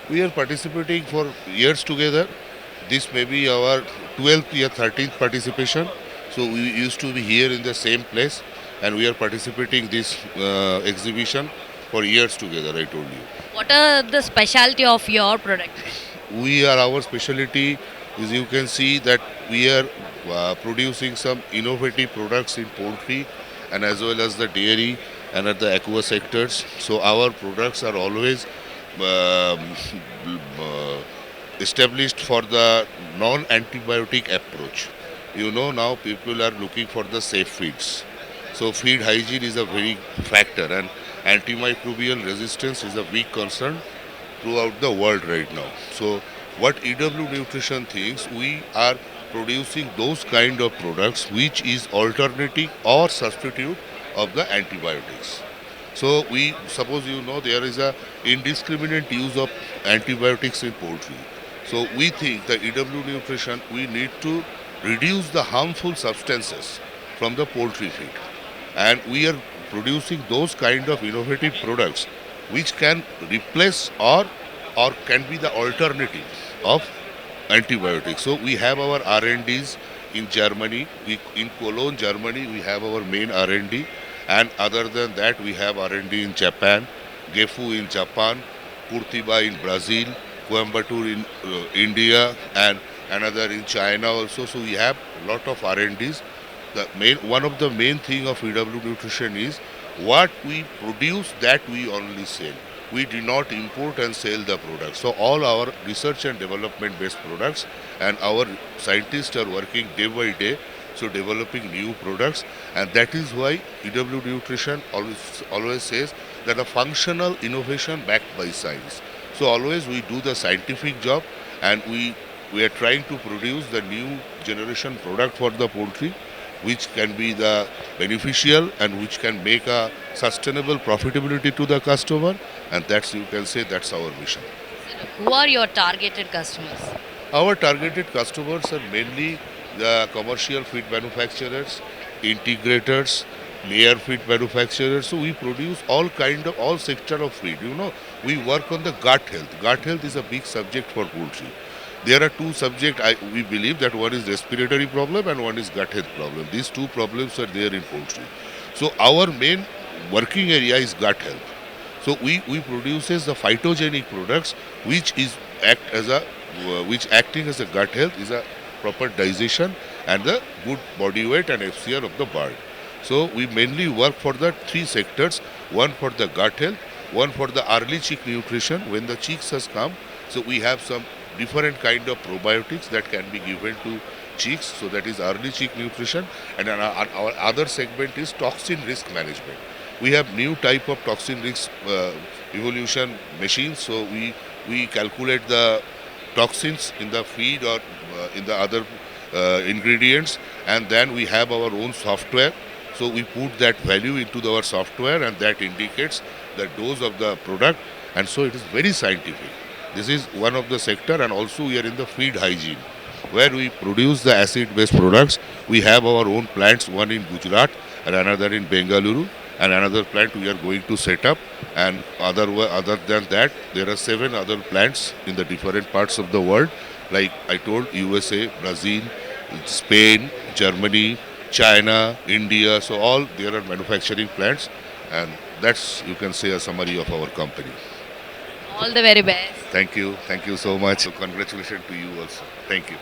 We are participating for years together. This may be our 12th year, 13th participation. So we used to be here in the same place, and we are participating this exhibition for years together. I told you. What are the specialty of your product? Our specialty is, you can see that we are producing some innovative products in poultry and as well as the dairy and at the aqua sectors. So our products are always um, uh, established for the non-antibiotic approach. You know, now people are looking for the safe feeds. So feed hygiene is a very factor, and antimicrobial resistance is a big concern throughout the world right now. So what EW Nutrition thinks, we are producing those kind of products which is alternative or substitute of the antibiotics. So we suppose, you know, there is a indiscriminate use of antibiotics in poultry. So we think the EW Nutrition, we need to reduce the harmful substances from the poultry feed, and we are producing those kind of innovative products which can replace or can be the alternative of antibiotics. So we have our R&Ds in Germany. In Cologne, Germany, we have our main R&D, and other than that, we have R&D in Japan, Gefu in Japan, Curitiba in Brazil, Coimbatore in India, and another in China also. So we have a lot of R&Ds. One of the main thing of EW Nutrition is what we produce, that we only sell. We do not import and sell the products. So all our research and development based products, and our scientists are working day by day, so developing new products, and that is why EW Nutrition always says that a functional innovation backed by science. So always we do the scientific job, and we are trying to produce the new generation product for the poultry which can be the beneficial and which can make a sustainable profitability to the customer, and that's, you can say, that's our mission. Who are your targeted customers? Our targeted customers are mainly the commercial feed manufacturers, integrators, layer feed manufacturers. So we produce all sector of feed. You know, we work on the gut health. Gut health is a big subject for poultry. There are two subjects, we believe, that one is respiratory problem and one is gut health problem. These two problems are there in poultry. So our main working area is gut health. So we produces the phytogenic products which is act as a which acting as a gut health is a proper digestion and the good body weight and FCR of the bird. So we mainly work for the three sectors: one for the gut health, one for the early chick nutrition when the chicks has come. So we have some different kind of probiotics that can be given to chicks. So that is early chick nutrition, and our other segment is toxin risk management. We have new type of toxin risk evolution machines. So we calculate the toxins in the feed or in the other ingredients, and then we have our own software. So we put that value into our software, and that indicates the dose of the product, and so it is very scientific. This is one of the sector, and also we are in the feed hygiene where we produce the acid based products. We have our own plants, one in Gujarat and another in Bengaluru, and another plant we are going to set up, and other than that there are 7 other plants in the different parts of the world, like I told, USA, Brazil, Spain, Germany, China, India. So all there are manufacturing plants, and that's, you can say, a summary of our company. All the very best. Thank you so much. So congratulations to you also. Thank you.